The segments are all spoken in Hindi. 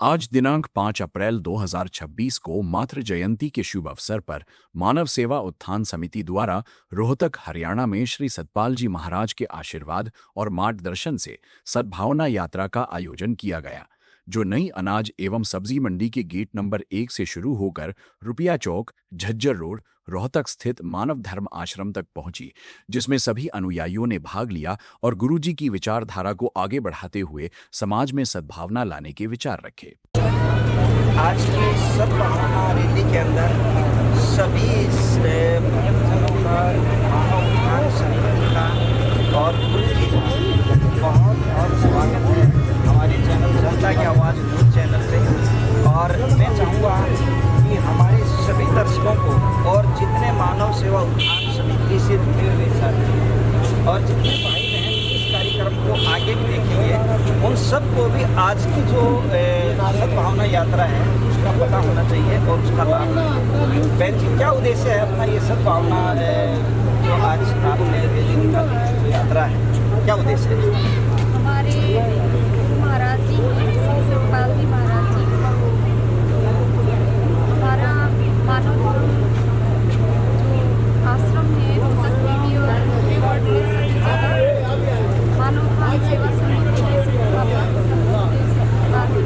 आज दिनांक 5 अप्रैल 2026 को मातृ जयंती के शुभ अवसर पर मानव सेवा उत्थान समिति द्वारा रोहतक हरियाणा में श्री सतपाल जी महाराज के आशीर्वाद और मार्गदर्शन से सद्भावना यात्रा का आयोजन किया गया, जो नई अनाज एवं सब्जी मंडी के गेट नंबर 1 से शुरू होकर रुपया चौक, झज्जर रोड, रोहतक स्थित मानव धर्म आश्रम तक पहुंची, जिसमें सभी अनुयायियों ने भाग लिया और गुरुजी की विचारधारा को आगे बढ़ाते हुए समाज में सद्भावना लाने के विचार रखे। आज की सद्भावना रैली के अंदर सभी मानव उत्थान समिति का और गुरुजी बहुत बहुत स्वागत है हमारे चैनल जनता की आवाज़ न्यूज़ चैनल से। और मैं चाहूँगा कि हमारे सभी दर्शकों को और जितने मानव सेवा उत्थान समिति से जुड़े हुए साथी और जितने भाई बहन इस कार्यक्रम को आगे भी देखेंगे, उन सबको भी आज की जो सद्भावना यात्रा है उसका पता होना चाहिए और उसका लाभ। बहन जी, क्या उद्देश्य है अपना ये सद्भावना जो आज आपने रैली निकाली, जो यात्रा है, क्या उद्देश्य है? हमारे महाराज जी सतपाल जी महाराज जी हमारा मानव जो आश्रम है रोहतक में भी और पूरे वर्ल्ड में सभी जगह मानव उत्थान सेवा समिति है सतपाल जी महाराज जी।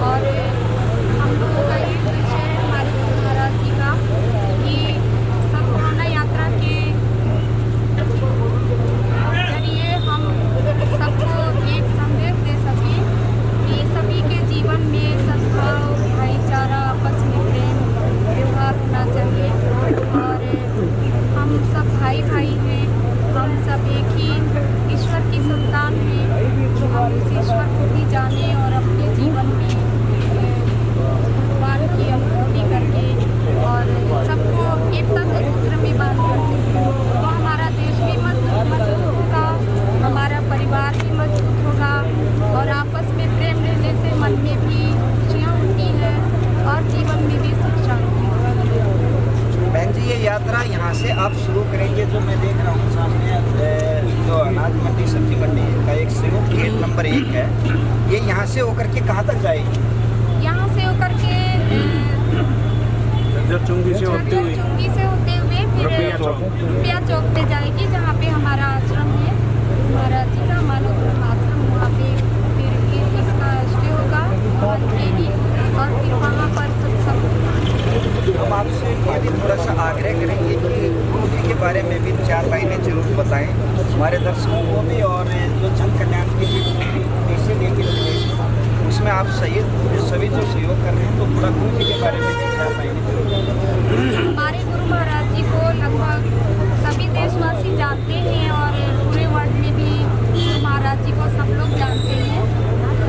और हम लोगों का एक विषय है हमारे महाराज जी का कि सद्भावना यात्रा के जरिए हम सबको एक संदेश दे सकें कि सभी के जीवन में सद्भाव, भाईचारा, आपस में प्रेम व्यवहार होना चाहिए। और हम सब भाई भाई हैं, हम सब एक ही ईश्वर की संतान हैं। हम उस ईश्वर को भी जाने और अपने जीवन में भगवान की अनुभूति करके और सबको एकता के सूत्र में बांध करके तो हमारा देश भी मजबूत होगा, हमारा परिवार भी मजबूत होगा और आपस में प्रेम रहने से मन में भी खुशियाँ होती हैं और जीवन में भी सुख शांति। बहन जी, ये यात्रा यहाँ से आप शुरू करेंगे, जो मैं देख रहा हूँ सामने जो अनाज मंडी सब्जी मंडी का एक संयुक्त गेट नंबर 1 है, ये यहाँ से होकर के कहाँ तक जाएगी? यहाँ से होकर के चुंगी से होते हुए फिर रुपया चौक पे जाएगी, जहाँ पे हमारा आश्रम है महाराज जी का मानव धर्म आश्रम। वहाँ पे फिर इसका स्टे होगा और फिर वहाँ पर सत्संग। हम आपसे ये भी थोड़ा सा आग्रह करेंगे कि गुरु जी के बारे में भी 4 लाइनें जरूर बताएं हमारे दर्शकों को भी, और जो जन कल्याण के लिए पैसे देंगे उसमें आप सभी जो सहयोग कर रहे हैं, तो थोड़ा गुरु जी के बारे में भी 4 लाइनें जरूर। हमारे गुरु महाराज जी को लगभग सभी देशवासी जानते हैं और पूरे वर्ल्ड में भी गुरु महाराज जी को सब लोग जानते हैं।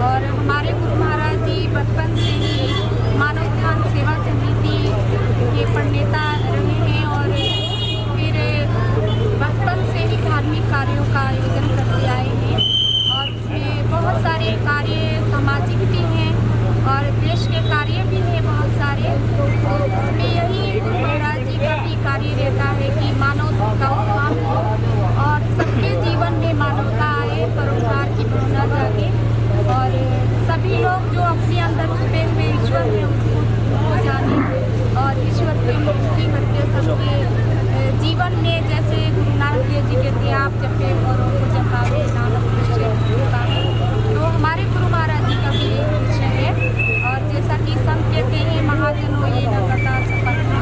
और हमारे गुरु महाराज जी बचपन से ही मानव उत्थान सेवा समिति के प्रणेता रहे हैं और फिर बचपन से ही धार्मिक कार्यों का आयोजन करते आए हैं और इसमें बहुत सारे कार्य सामाजिक भी हैं और देश के कार्य भी हैं बहुत सारे। तो इसमें यही गुरु महाराज जी का भी कार्य रहता है कि मानव का उत्थान हो और सबके जीवन में मानवता आए, परोपकार की भावना जागे और सभी लोग जो अपने अंदर छुपे हुए ईश्वर हैं उसको जाने और ईश्वर की मुक्ति करके सबके जीवन में, जैसे गुरु नानक देव जी कहते आप जपे और उनको जपावे नानक निश्चय होता। तो हमारे गुरु महाराज जी का भी एक विषय है और जैसा कि संत कहते हैं महाजनों ये न कथा सपना,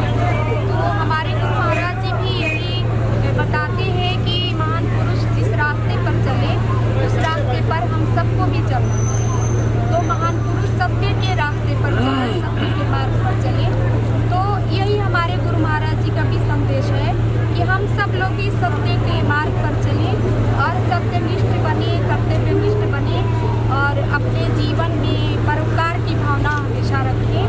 तो हमारे गुरु महाराज जी भी यही बताते हैं कि महान पुरुष जिस रास्ते पर चले उस रास्ते पर हम सबको भी चलना चाहिए। तो महान पुरुष सत्य के रास्ते पर चले, सत्य के मार्ग पर चले। तो यही हमारे गुरु महाराज जी का भी संदेश है कि हम सब लोग भी सत्य के मार्ग पर चलें और सत्यनिष्ठ बने, कर्तव्यनिष्ठ बने और अपने जीवन में परोपकार की भावना हमेशा रखें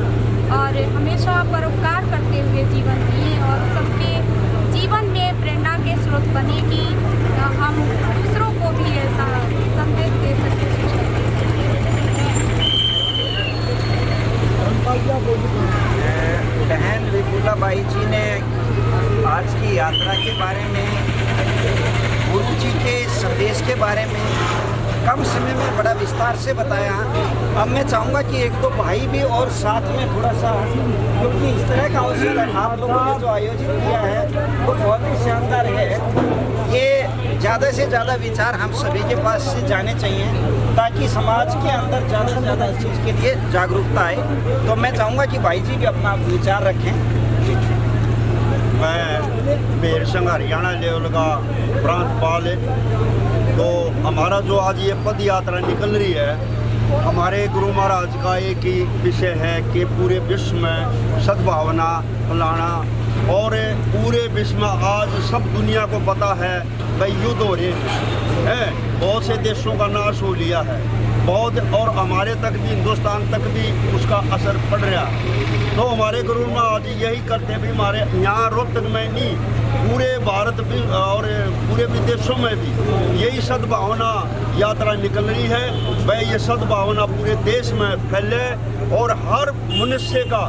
और हमेशा परोपकार करते हुए जीवन जिए और सबके जीवन में प्रेरणा के स्रोत बने कि हम दूसरों को भी ऐसा संदेश दे सकें। बहन विपुला बाई जी ने आज की यात्रा के बारे में, गुरु जी के संदेश के बारे में कम समय में बड़ा विस्तार से बताया। अब मैं चाहूँगा कि एक दो भाई भी और साथ में थोड़ा सा, क्योंकि इस तरह का अवसर आप लोगों ने जो आयोजित किया है वो बहुत ही शानदार है। ये ज़्यादा से ज़्यादा विचार हम सभी के पास से जाने चाहिए ताकि समाज के अंदर ज़्यादा से ज़्यादा इस चीज़ के लिए जागरूकता आए। तो मैं चाहूँगा कि भाई जी भी अपना विचार रखें। मैं मेर संघ हरियाणा लेवल का प्रांतपाल है। तो हमारा जो आज ये पद यात्रा निकल रही है, हमारे गुरु महाराज का एक ही विषय है कि पूरे विश्व में सद्भावना फैलाना। और पूरे विश्व में आज सब दुनिया को पता है भाई युद्ध हो रहे हैं, बहुत से देशों का नाश हो लिया है बहुत, और हमारे तक भी, हिंदुस्तान तक भी उसका असर पड़ रहा है। तो हमारे गुरु महाराज यही करते हैं भी हमारे यहाँ रोहतक में नहीं, पूरे भारत भी और पूरे विदेशों में भी यही सद्भावना यात्रा निकल रही है। भाई ये सद्भावना पूरे देश में फैले और हर मनुष्य का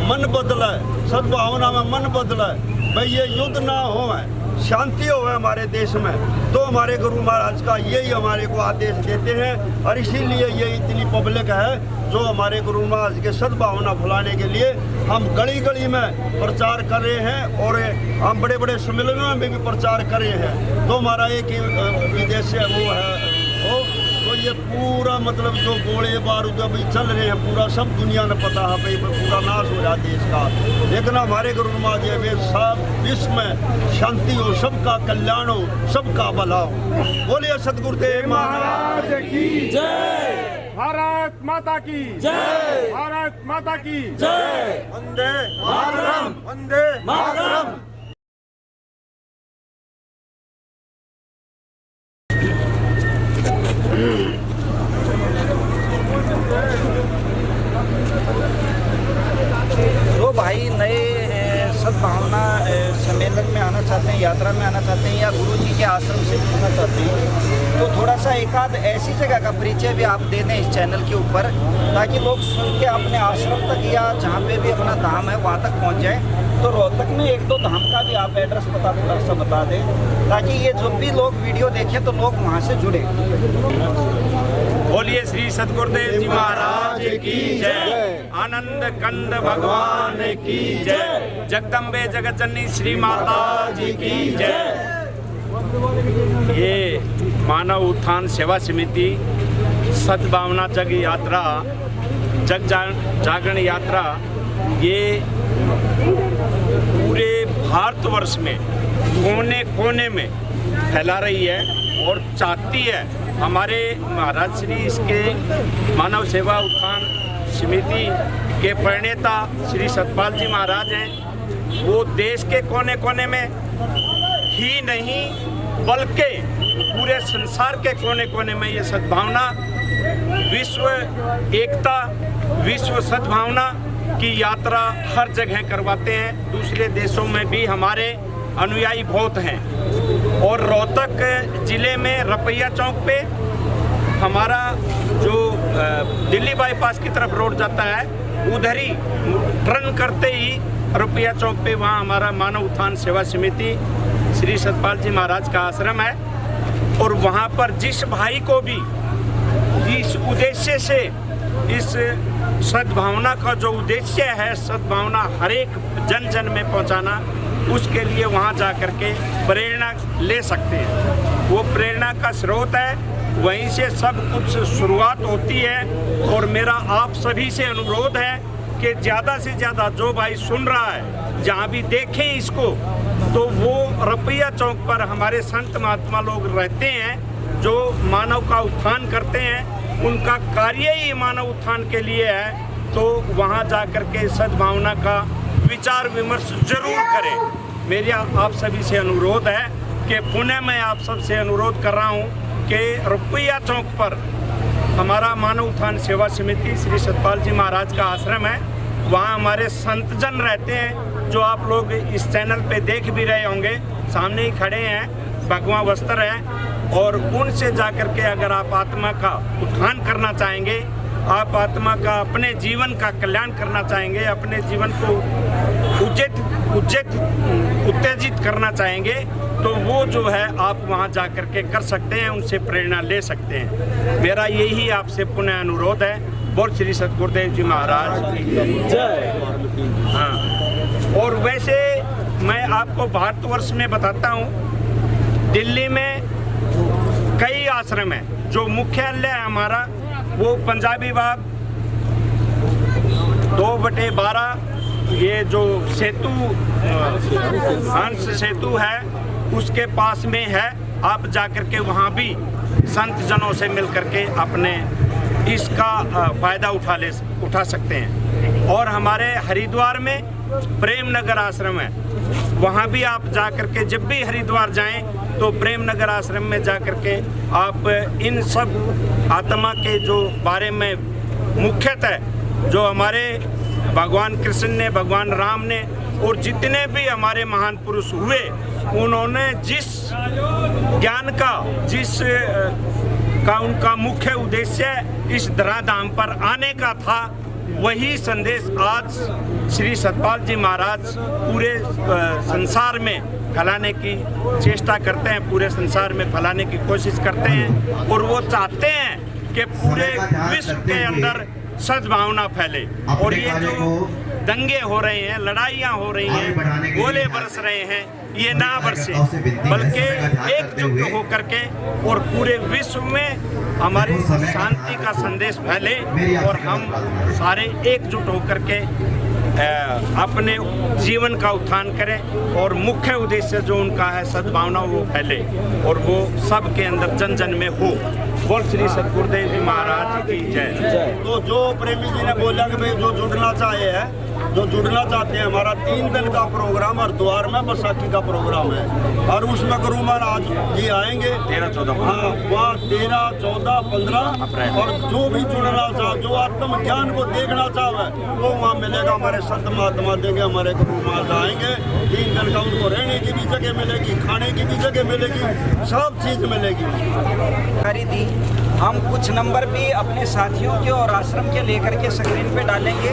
मन बदले, सद्भावना में मन बदले। भाई ये युद्ध ना हो, शांति हो हमारे देश में। तो हमारे गुरु महाराज का यही हमारे को आदेश देते हैं और इसीलिए ये इतनी पब्लिक है जो हमारे गुरु महाराज के सद्भावना फैलाने के लिए हम गली गली में प्रचार कर रहे हैं और हम बड़े बड़े सम्मेलनों में भी प्रचार कर रहे हैं। तो हमारा एक विदेश वो है तो ये पूरा मतलब जो गोले बारूद अभी चल रहे हैं पूरा सब दुनिया ने पता है भाई पूरा नाश हो रहा देश का। लेकिन हमारे गुरु महाराज जी सब विश्व में शांति हो, सबका कल्याण हो, सबका भला हो। बोलिए सतगुरुदेव महाराज की जय। भारत माता की जय। भारत माता की जय। वंदे मातरम, वंदे मातरम। जो भाई नए सद्भावना सम्मेलन में आना चाहते हैं, यात्रा में आना चाहते हैं या गुरु जी के आश्रम से जुड़ना चाहते हैं, तो थोड़ा सा एक आध ऐसी जगह का परिचय भी आप दे दें इस चैनल के ऊपर ताकि लोग सुन के अपने आश्रम तक या जहाँ पे भी अपना धाम है वहाँ तक पहुँच जाए। तो रोहतक में एक दो धाम का भी आप एड्रेस थोड़ा सा बता दें ताकि ये जो भी लोग वीडियो देखें तो लोग वहाँ से जुड़े। बोलिए श्री सतगुरुदेव जी महाराज की जय। आनंद कंद भगवान की जय। जगदम्बे जगत जननी श्री माता जी की जय। ये मानव उत्थान सेवा समिति सद्भावना जग यात्रा, जग जागरण यात्रा, ये पूरे भारतवर्ष में कोने कोने में फैला रही है और चाहती है हमारे महाराज श्री इसके मानव सेवा उत्थान समिति के प्रणेता श्री सतपाल जी महाराज हैं। वो देश के कोने कोने में ही नहीं बल्कि पूरे संसार के कोने कोने में ये सद्भावना, विश्व एकता, विश्व सद्भावना की यात्रा हर जगह करवाते हैं। दूसरे देशों में भी हमारे अनुयायी बहुत हैं और रोहतक जिले में रपैया चौक पे हमारा जो दिल्ली बाईपास की तरफ रोड जाता है उधर ही टर्न करते ही रपैया चौक पे वहाँ हमारा मानव उत्थान सेवा समिति श्री सतपाल जी महाराज का आश्रम है। और वहाँ पर जिस भाई को भी इस उद्देश्य से, इस सद्भावना का जो उद्देश्य है सद्भावना हर एक जन जन में पहुँचाना, उसके लिए वहाँ जा कर के प्रेरणा ले सकते हैं। वो प्रेरणा का स्रोत है, वहीं से सब कुछ शुरुआत होती है। और मेरा आप सभी से अनुरोध है कि ज़्यादा से ज़्यादा जो भाई सुन रहा है जहाँ भी देखें इसको, तो वो रपैया चौक पर हमारे संत महात्मा लोग रहते हैं जो मानव का उत्थान करते हैं। उनका कार्य ही मानव उत्थान के लिए है। तो वहाँ जा कर के सद्भावना का विचार विमर्श जरूर करें। मेरा आप सभी से अनुरोध है कि पुनः मैं आप सबसे अनुरोध कर रहा हूँ कि रपैया चौक पर हमारा मानव उत्थान सेवा समिति श्री सतपाल जी महाराज का आश्रम है। वहाँ हमारे संतजन रहते हैं जो आप लोग इस चैनल पे देख भी रहे होंगे, सामने ही खड़े हैं, भगवा वस्त्र है। और उनसे जा कर के अगर आप आत्मा का उत्थान करना चाहेंगे आप आत्मा का अपने जीवन का कल्याण करना चाहेंगे, अपने जीवन को उत्तेजित करना चाहेंगे, तो वो जो है आप वहाँ जा कर के कर सकते हैं, उनसे प्रेरणा ले सकते हैं। मेरा यही आपसे पुनः अनुरोध है। बोल श्री सतगुरुदेव जी महाराज की जय। हाँ, और वैसे मैं आपको भारतवर्ष में बताता हूँ, दिल्ली में कई आश्रम हैं। जो मुख्यालय है हमारा वो पंजाबी बाग 2/12, ये जो सेतु हंस सेतु है उसके पास में है। आप जाकर के वहाँ भी संत जनों से मिल करके अपने इसका फ़ायदा उठा सकते हैं। और हमारे हरिद्वार में प्रेम नगर आश्रम है, वहाँ भी आप जा कर के जब भी हरिद्वार जाएं तो प्रेम नगर आश्रम में जा कर के आप इन सब आत्मा के जो बारे में मुख्यतः जो हमारे भगवान कृष्ण ने, भगवान राम ने और जितने भी हमारे महान पुरुष हुए, उन्होंने जिस ज्ञान का उनका मुख्य उद्देश्य इस धराधाम पर आने का था, वही संदेश आज श्री सतपाल जी महाराज पूरे संसार में फैलाने की चेष्टा करते हैं, पूरे संसार में फैलाने की कोशिश करते हैं। और वो चाहते हैं कि पूरे विश्व के अंदर सद्भावना फैले। और ये जो दंगे हो रहे हैं, लड़ाइयाँ हो रही हैं, गोले बरस रहे हैं, ये ना बरसे, बल्कि एकजुट होकर के और पूरे विश्व में हमारी शांति का संदेश फैले और हम सारे एकजुट होकर के अपने जीवन का उत्थान करें। और मुख्य उद्देश्य जो उनका है सद्भावना वो फैले और वो सबके अंदर जन जन में हो। बोल श्री सतगुरुदेव जी महाराज की जय। तो जो प्रेमी जी ने बोला कि भाई जो जुड़ना चाहे है, जो जुड़ना चाहते हैं, हमारा 3 दिन का प्रोग्राम हरिद्वार में बैसाखी का प्रोग्राम है और उसमें गुरु महाराज जी आएंगे 13-14 हाँ, वहाँ 13, 14, 15 और जो भी जुड़ना चाहे, जो आत्म ज्ञान को देखना चाहे वो वहाँ मिलेगा। हमारे संत महात्मा देंगे, हमारे गुरु महाराज आएंगे। 3 दिन का उनको रहने की भी जगह मिलेगी, खाने की भी जगह मिलेगी, सब चीज़ मिलेगी। जानकारी दी। हम कुछ नंबर भी अपने साथियों के और आश्रम के लेकर के स्क्रीन पे डालेंगे।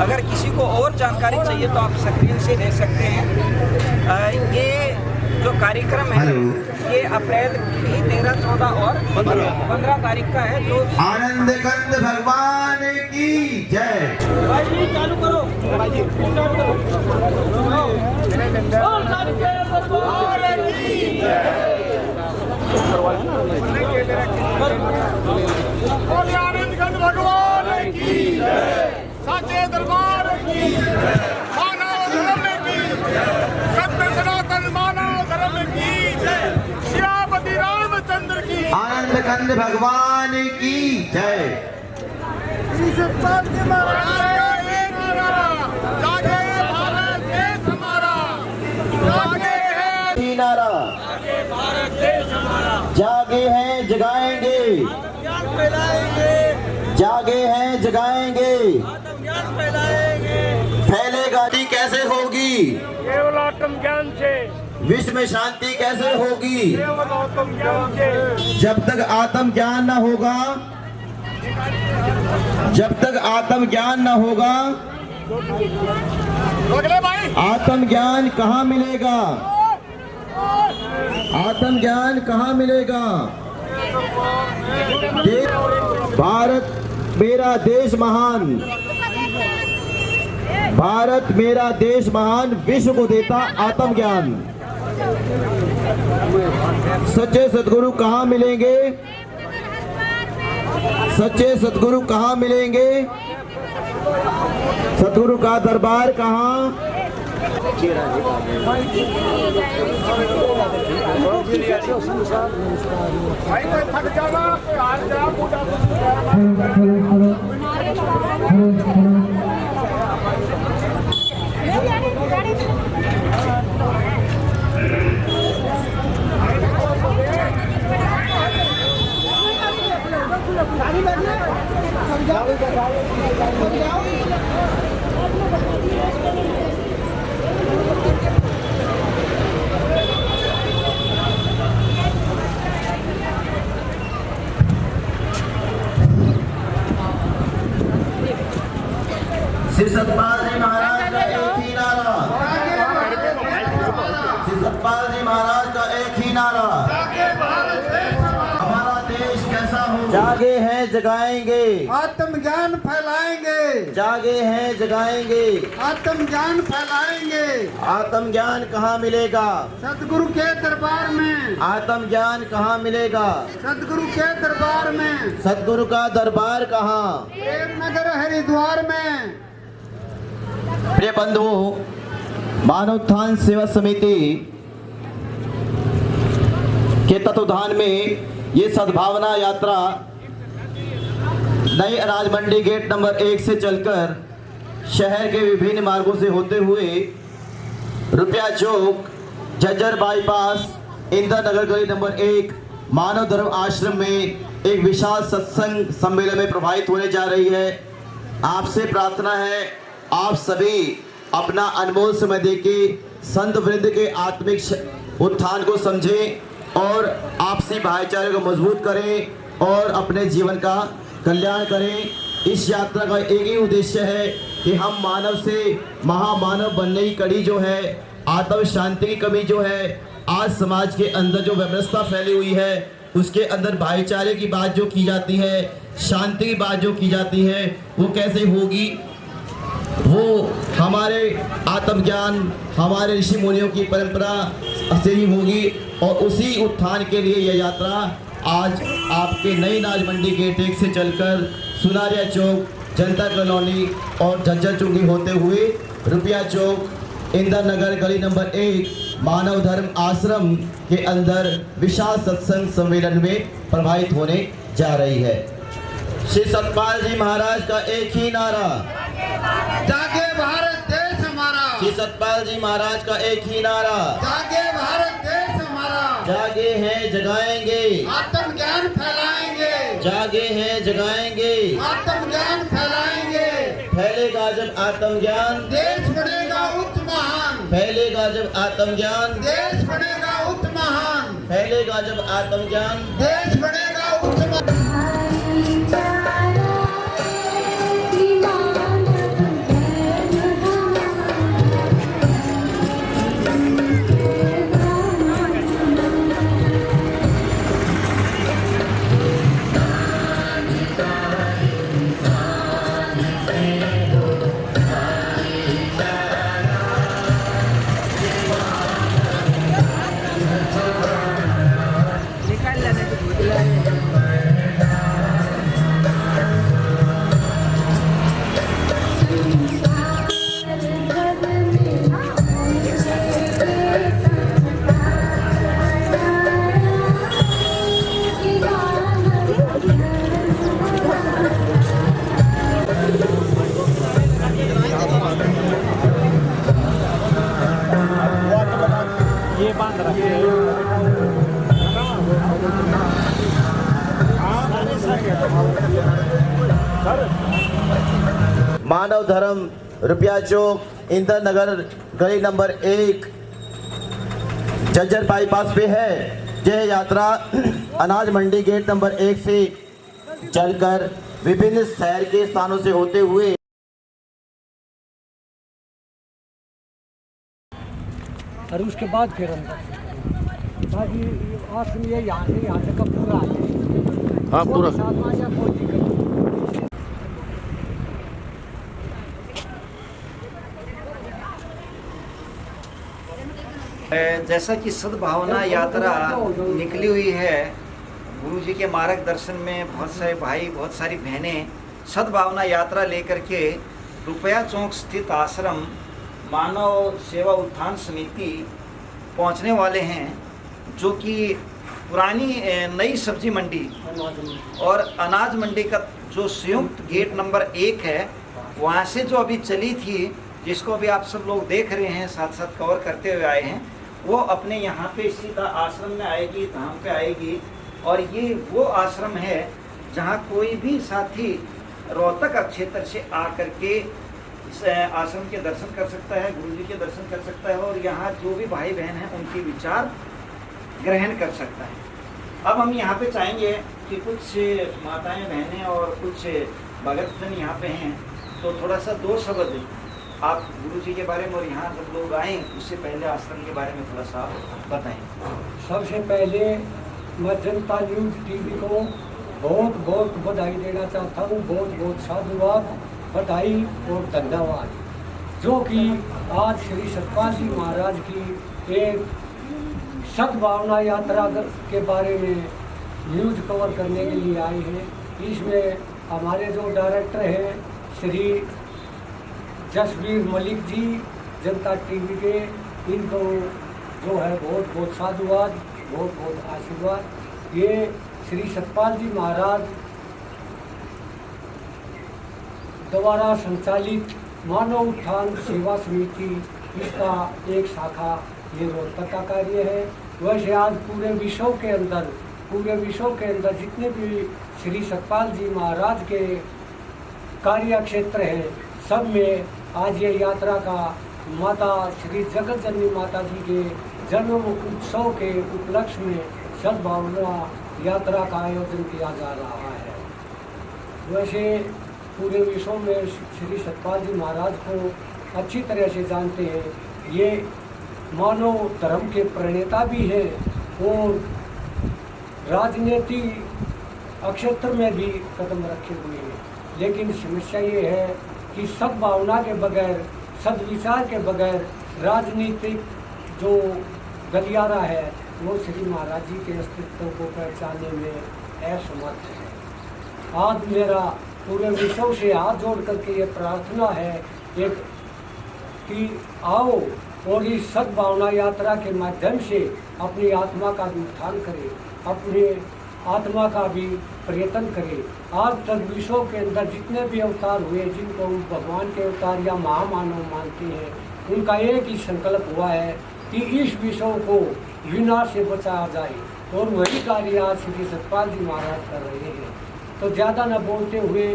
अगर किसी को और जानकारी चाहिए तो आप स्क्रीन से ले सकते हैं। ये जो कार्यक्रम है ये अप्रैल की 13, 14 और 15 तारीख का है। जो आनंद कंद भगवान की जय। चालू करो। आनंद कंद भगवान की साचे दरबार की मानव धर्म की सत्य सनातन मानव धर्म की श्रीपति रामचंद्र की आनंद कंद भगवान की जय। जागे भारत देश हमारा, जागे है नारा भारत देश हमारा, जागे हैं जगाएंगे, जागे हैं जगाएंगे, फैलेगा दी कैसे होगी, केवल आत्म ज्ञान से, विश्व में शांति कैसे होगी, केवल आत्म ज्ञान से। जब तक आत्म ज्ञान न होगा, जब तक आत्म ज्ञान न होगा, आत्म ज्ञान कहाँ मिलेगा, आत्म ज्ञान कहाँ मिलेगा। भारत मेरा देश महान, भारत मेरा देश महान, विश्व को देता आत्म ज्ञान। सच्चे सद्गुरु कहाँ मिलेंगे, सच्चे सद्गुरु कहाँ मिलेंगे, सद्गुरु का दरबार कहाँ। भाई कोई थक जाना, कोई हार जा, श्री सतपाल जी महाराज का एक ही नारा, श्री सतपाल जी महाराज का एक ही नारा, हमारा देश कैसा हो। जागे हैं जगाएंगे, आत्मज्ञान फैलाएंगे, जागे हैं जगाएंगे, आत्मज्ञान फैलाएंगे। आत्मज्ञान कहाँ मिलेगा, सतगुरु के दरबार में, आत्मज्ञान कहाँ मिलेगा, सतगुरु के दरबार में, सतगुरु का दरबार कहाँ। प्रेमनगर हरिद्वार में। प्रिय बंधुओं, मानव उत्थान सेवा समिति के तत्वाधान में ये सद्भावना यात्रा नई अनाज मंडी गेट नंबर 1 से चलकर शहर के विभिन्न मार्गों से होते हुए रुपया चौक, झज्जर बाईपास, इंदिरा नगर गली नंबर 1 मानव धर्म आश्रम में एक विशाल सत्संग सम्मेलन में प्रवाहित होने जा रही है। आपसे प्रार्थना है, आप सभी अपना अनमोल समय देके संत वृंद के आत्मिक उत्थान को समझें और आपसी भाईचारे को मजबूत करें और अपने जीवन का कल्याण करें। इस यात्रा का एक ही उद्देश्य है कि हम मानव से महामानव बनने की कड़ी जो है, आत्म शांति की कमी जो है, आज समाज के अंदर जो व्यवस्था फैली हुई है उसके अंदर भाईचारे की बात जो की जाती है, शांति की बात जो की जाती है, वो कैसे होगी। वो हमारे आत्मज्ञान, हमारे ऋषि मुनियों की परंपरा से ही होगी और उसी उत्थान के लिए यह यात्रा आज आपके नई अनाज मंडी गेट 1 से चलकर सुनारिया चौक, जनता कॉलोनी और झज्जर चुंगी होते हुए रुपया चौक, इंदिरा नगर गली नंबर 1 मानव धर्म आश्रम के अंदर विशाल सत्संग सम्मेलन में प्रवाहित होने जा रही है। श्री सतपाल जी महाराज का एक ही नारा, जागे भारत देश हमारा, श्री सतपाल जी महाराज का एक ही नारा, जागे भारत देश हमारा। जागे हैं जगाएंगे, आत्मज्ञान फैलाएंगे, जागे हैं जगाएंगे, आत्मज्ञान फैलाएंगे। फैलेगा जब आत्मज्ञान, देश बनेगा उच्च महान, फैलेगा जब आत्मज्ञान, देश बनेगा उच्च महान, फैलेगा जब आत्मज्ञान, देश बनेगा उच्च महान। मानव धर्म रुपया चौक, इंदिरा नगर गली नंबर 1 झज्जर बाईपास पे है। यह यात्रा अनाज मंडी गेट नंबर 1 से चलकर विभिन्न शहर के स्थानों से होते हुए और उसके बाद फिर अंदर बाकी आश्रम ये यहाँ तक का पूरा है। हाँ पूरा साथ में कोई दिक्कत नहीं। जैसा कि सद्भावना यात्रा निकली हुई है, गुरु जी के मार्गदर्शन में बहुत सारे भाई, बहुत सारी बहनें सद्भावना यात्रा लेकर के रुपया चौक स्थित आश्रम मानव सेवा उत्थान समिति पहुंचने वाले हैं, जो कि पुरानी नई सब्जी मंडी और अनाज मंडी का जो संयुक्त गेट नंबर 1 है, वहाँ से जो अभी चली थी, जिसको अभी आप सब लोग देख रहे हैं, साथ साथ कवर करते हुए आए हैं, वो अपने यहाँ पे सीधा आश्रम में आएगी, धाम पे आएगी। और ये वो आश्रम है जहाँ कोई भी साथी रोहतक क्षेत्र से आकर के इस आश्रम के दर्शन कर सकता है, गुरु जी के दर्शन कर सकता है और यहाँ जो भी भाई बहन हैं उनके विचार ग्रहण कर सकता है। अब हम यहाँ पे चाहेंगे कि कुछ माताएं बहनें और कुछ भगतजन यहाँ पे हैं, तो थोड़ा सा 2 शब्द आप गुरु जी के बारे में और यहाँ जब लोग आए उससे पहले आश्रम के बारे में थोड़ा सा बताएं। सबसे पहले मैं जनता न्यूज़ टीवी को बहुत बहुत बधाई देना चाहता हूँ, बहुत बहुत साधुवाद, बधाई और धन्यवाद, जो कि आज श्री सतपाल जी महाराज की एक सद्भावना यात्रा के बारे में न्यूज़ कवर करने के लिए आए हैं। इसमें हमारे जो डायरेक्टर हैं श्री जसवीर मलिक जी जनता टीवी के, इनको जो है बहुत बहुत साधुवाद, बहुत बहुत आशीर्वाद। ये श्री सतपाल जी महाराज द्वारा संचालित मानव उत्थान सेवा समिति, इसका एक शाखा ये रोहतक का कार्य है। वैसे आज पूरे विश्व के अंदर जितने भी श्री सतपाल जी महाराज के कार्य क्षेत्र हैं, सब में आज ये यात्रा का माता श्री जगत जननी माता जी के जन्म उत्सव के उपलक्ष्य में सद्भावना यात्रा का आयोजन किया जा रहा है। वैसे पूरे विश्व में श्री सतपाल जी महाराज को अच्छी तरह से जानते हैं। ये मानव धर्म के प्रणेता भी हैं और राजनीति क्षेत्र में भी कदम रखे हुए हैं। लेकिन समस्या ये है कि सद्भावना के बगैर, सद्विचार के बगैर राजनीतिक जो गलियारा है वो श्री महाराज जी के अस्तित्व को पहचानने में असमर्थ है। आज मेरा पूरे विश्व से हाथ जोड़ करके ये प्रार्थना है एक कि आओ और इस सद्भावना यात्रा के माध्यम से अपनी आत्मा का भी उत्थान करें, अपने आत्मा का भी पर्यटन करें। आज तक विश्व के अंदर जितने भी अवतार हुए, जिनको भगवान के अवतार या महामानव मानते हैं, उनका एक ही संकल्प हुआ है कि इस विश्व को विनाश से बचाया जाए, और वही कार्य आज श्री सतपाल जी महाराज कर रहे हैं। तो ज़्यादा न बोलते हुए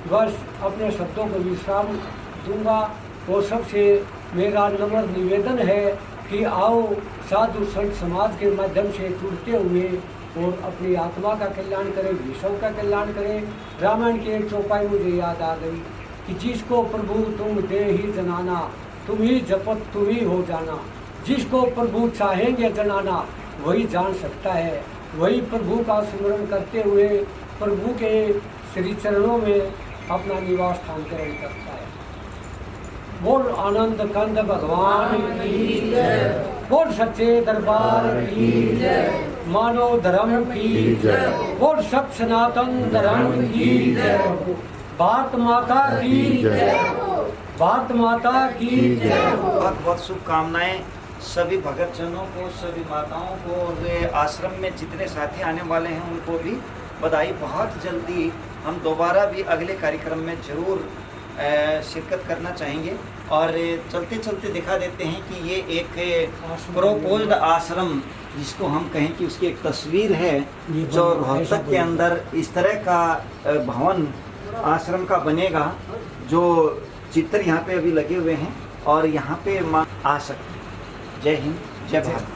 बस अपने शब्दों को विश्राम दूंगा। और सबसे मेरा नम्र निवेदन है कि आओ साधु संत समाज के माध्यम से जुड़ते हुए और अपनी आत्मा का कल्याण करें, विश्व का कल्याण करें। रामायण की एक चौपाई मुझे याद आ गई कि जिसको प्रभु तुम दे ही जनाना, तुम ही जपत तुम ही हो जाना। जिसको प्रभु चाहेंगे जनाना, वही जान सकता है, वही प्रभु का स्मरण करते हुए प्रभु के श्री चरणों में अपना निवास स्थान ग्रहण करता है। बोल आनंद कंद भगवान की जय, बोल सच्चे दरबार की जय, मानव धर्म की जय, बोल सत सनातन धर्म की जय, भारत माता की जय, भारत माता की जय। बहुत बहुत शुभकामनाएं सभी भगतजनों को, सभी माताओं को, और आश्रम में जितने साथी आने वाले हैं उनको भी बधाई। बहुत जल्दी हम दोबारा भी अगले कार्यक्रम में ज़रूर शिरकत करना चाहेंगे। और चलते चलते दिखा देते हैं कि ये एक प्रोपोज्ड आश्रम, जिसको हम कहें कि उसकी एक तस्वीर है, जो रोहतक के अंदर इस तरह का भवन आश्रम का बनेगा, जो चित्र यहाँ पे अभी लगे हुए हैं और यहाँ पे आ सकते। जय हिंद, जय भारत।